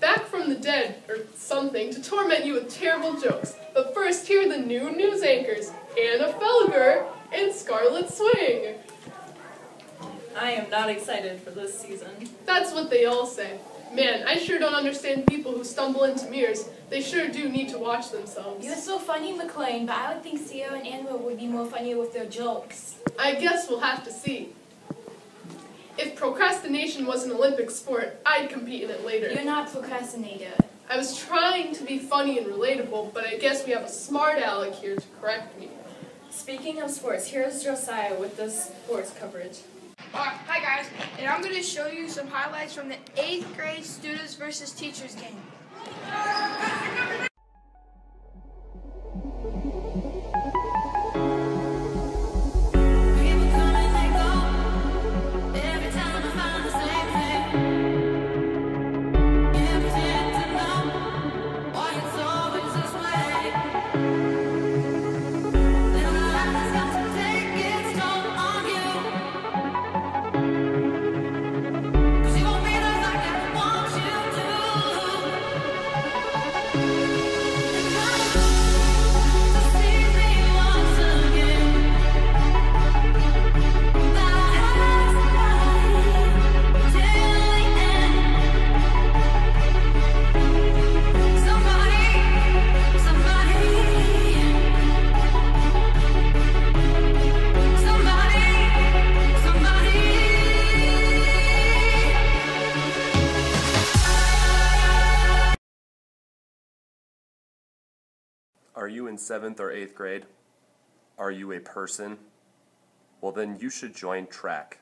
back from the dead, or something, to torment you with terrible jokes. But first, here are the new news anchors, Anna Felger and Scarlett Swing. I am not excited for this season. That's what they all say. Man, I sure don't understand people who stumble into mirrors. They sure do need to watch themselves. You're so funny, Maclane, but I would think Theo and Anna would be more funny with their jokes. I guess we'll have to see. If procrastination was an Olympic sport, I'd compete in it later. You're not procrastinator. I was trying to be funny and relatable, but I guess we have a smart aleck here to correct me. Speaking of sports, here's Josiah with the sports coverage. Hi guys, and I'm going to show you some highlights from the 8th grade students versus teachers game. Are you in 7th or 8th grade? Are you a person? Well, then you should join track.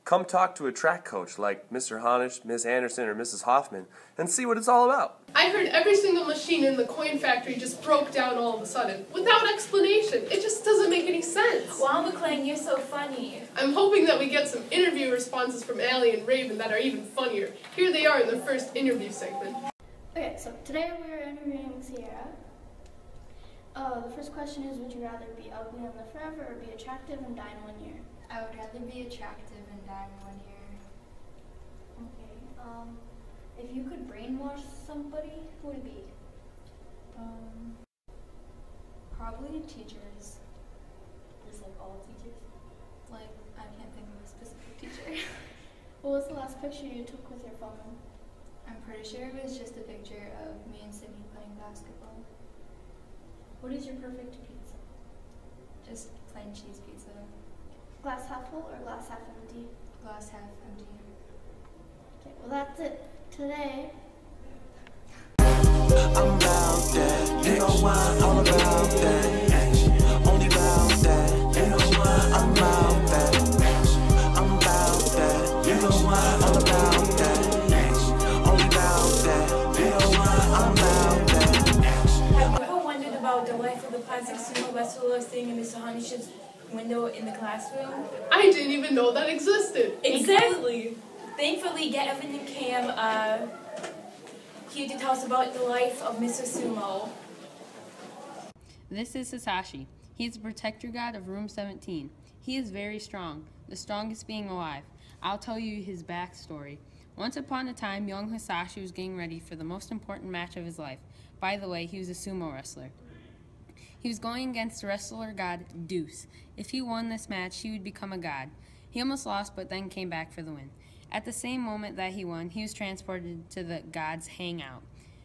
Come talk to a track coach like Mr. Honish, Ms. Anderson, or Mrs. Hoffman and see what it's all about. I heard every single machine in the coin factory just broke down all of a sudden, without explanation. It just doesn't make any sense. Wow, Maclane, you're so funny. I'm hoping that we get some interview responses from Allie and Raven that are even funnier. Here they are in the first interview segment. Okay, so today we're interviewing Sierra. The first question is, would you rather be ugly and live forever or be attractive and die in 1 year? I would rather be attractive and die in 1 year. Okay, if you could brainwash somebody, who would it be? Probably teachers. Just like all teachers? Like, I can't think of a specific teacher. What was the last picture you took with your phone? I'm pretty sure it was just a picture of me and Sydney playing basketball. What is your perfect pizza? Just plain cheese pizza. Glass half full or glass half empty? Glass half empty. Okay, well that's it today. I'm about that, you know why, all about that, only about that, you know why, I'm about that, I'm about that, you know why, all about that, only about that, you know why, I'm about that. Have you ever wondered about the life of the plastic sumo wrestler sitting in Mr. Honish's window in the classroom? I didn't even know that existed. Exactly. Thankfully, Gavin and Cam here to tell us about the life of Mr. Sumo. This is Hisashi. He is the protector god of Room 17. He is very strong, the strongest being alive. I'll tell you his backstory. Once upon a time, young Hisashi was getting ready for the most important match of his life. By the way, he was a sumo wrestler. He was going against the wrestler god Deuce. If he won this match, he would become a god. He almost lost, but then came back for the win. At the same moment that he won, he was transported to the god's hangout.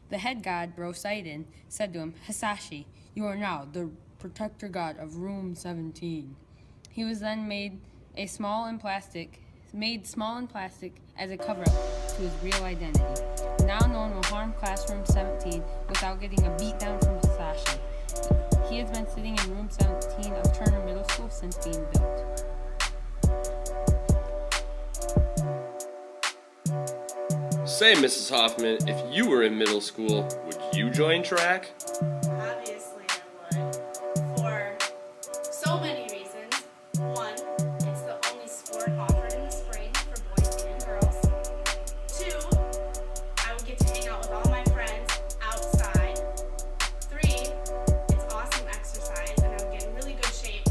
The head god, Brosidon, said to him, "Hisashi, you are now the protector god of Room 17. He was then made small in plastic as a cover-up to his real identity. Now no one will harm Classroom 17 without getting a beatdown from Hisashi. He has been sitting in Room 17 of Turner Middle School since being built." Say, Mrs. Hoffman, if you were in middle school, would you join track? Obviously I would, for so many reasons. One, it's the only sport offered in the spring for boys and girls. Two, I would get to hang out with all my friends outside. Three, it's awesome exercise and I would get in really good shape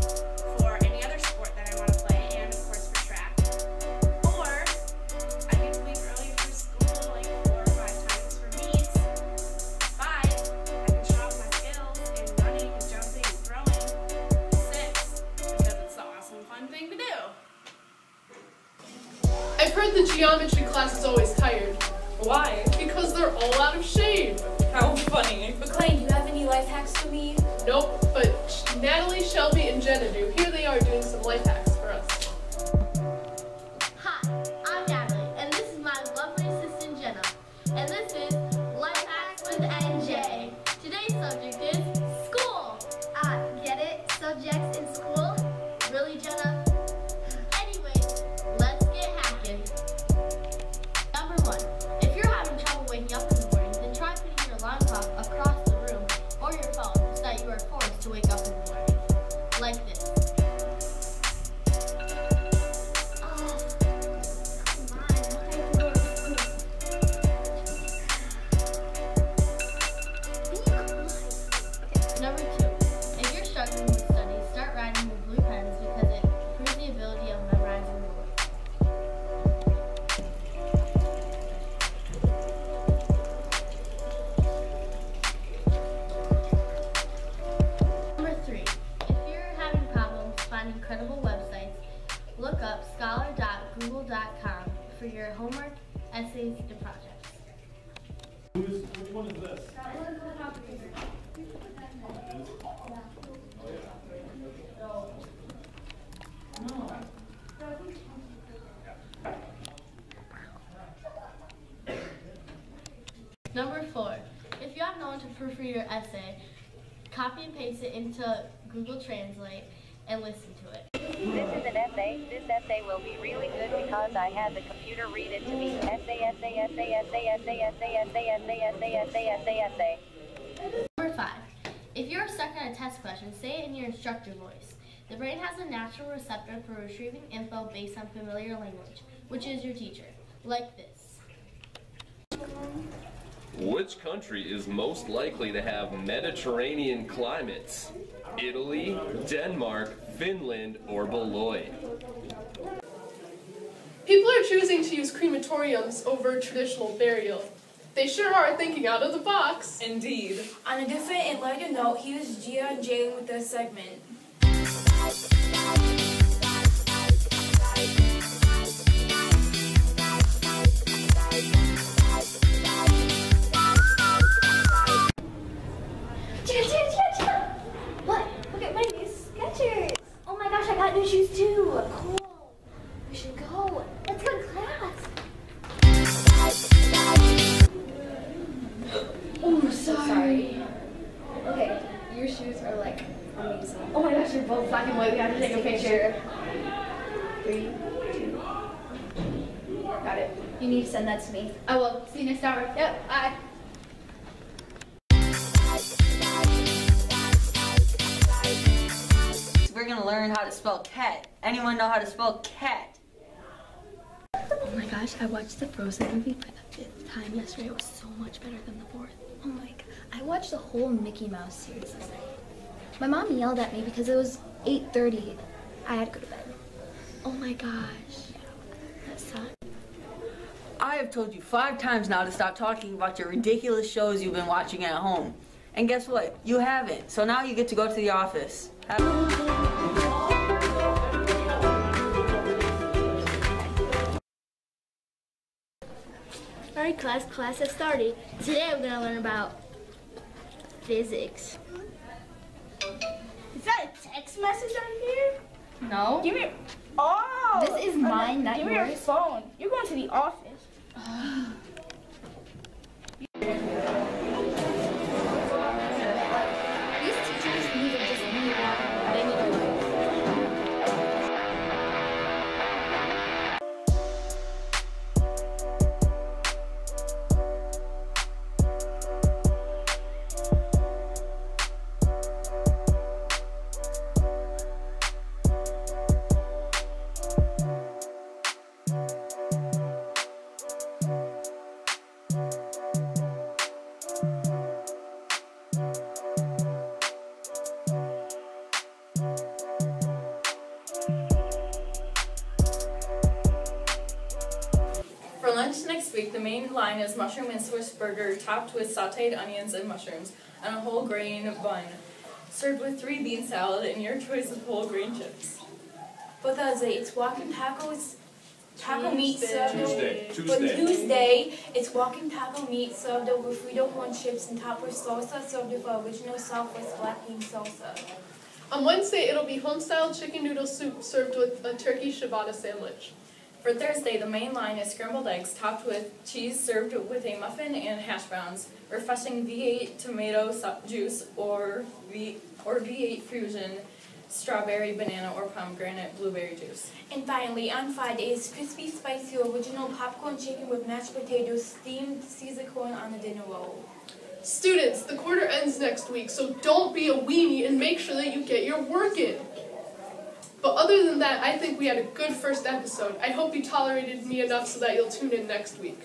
for any other sport that I want to play and of course for track. Four, I get to leave early for school like 4 or but the geometry class is always tired. Why? Because they're all out of shade. How funny. Maclane, do you have any life hacks for me? Nope, but Natalie, Shelby, and Jenna do. Here they are doing some life hacks for us. Hi, I'm Natalie, and this is my lovely assistant Jenna. And this is Life Hacks with NJ. Today's subject is school. Get it? Subjects in school? Really, Jenna? Anyways, let's get hacking. Number 1, if you're having trouble waking up in the morning, then try putting your alarm clock across the room or your phone so that you are forced to wake up in the morning. Like this. Number 2, if you're struggling with studies, start writing with blue pens because it improves the ability of memorizing the words. Number 3, if you're having problems finding credible websites, look up scholar.google.com for your homework, essays, and projects. Which one is this? Number 4, if you have no one to proofread your essay, copy and paste it into Google Translate and listen to it. This is an essay. This essay will be really good because I had the computer read it to me. Essay. Number 5, if you're stuck on a test question, say it in your instructor voice. The brain has a natural receptor for retrieving info based on familiar language, which is your teacher, like this. Which country is most likely to have Mediterranean climates? Italy, Denmark, Finland, or Beloit? People are choosing to use crematoriums over traditional burial. They sure are thinking out of the box. Indeed. On a different and lighter note, here's Gia and Jalen with their segment. What? Look at my new Skechers. Oh my gosh, I got new shoes too. Cool. We should go. Let's go to class. Oh, sorry. Okay, your shoes are like amazing. Oh my gosh, they're both black and white. We have to take a picture. 3, 2. Got it. You need to send that to me. I will. See you next hour. Yep. Bye. We're gonna learn how to spell cat. Anyone know how to spell cat? Oh my gosh, I watched the Frozen movie for the 5th time yesterday. It was so much better than the 4th. Oh my god. I watched the whole Mickey Mouse series last night. My mom yelled at me because it was 8:30. I had to go to bed. Oh my gosh. That sucked. I have told you 5 times now to stop talking about your ridiculous shows you've been watching at home. And guess what? You haven't. So now you get to go to the office. Alright class has started. Today I'm going to learn about physics. Is that a text message on here? No. Give me. Oh. This is mine, not Give me your yours. phone. You're going to the office. These teachers need to just move on. They need to learn. For lunch next week, the main line is mushroom and Swiss burger topped with sauteed onions and mushrooms on a whole grain bun, served with 3 bean salad and your choice of whole grain chips. For Thursday, it's walking tacos taco meat served Tuesday. For Tuesday, it's walking taco meat served over Frito corn chips and topped with salsa served with original Southwest black bean salsa. On Wednesday, it'll be home-style chicken noodle soup served with a turkey ciabatta sandwich. For Thursday, the main line is scrambled eggs topped with cheese served with a muffin and hash browns, refreshing V8 tomato juice or V8 fusion strawberry, banana, or pomegranate blueberry juice. And finally, on Friday, is crispy, spicy, original popcorn chicken with mashed potatoes, steamed Caesar corn on a dinner roll. Students, the quarter ends next week, so don't be a weenie and make sure that you get your work in. But other than that, I think we had a good first episode. I hope you tolerated me enough so that you'll tune in next week.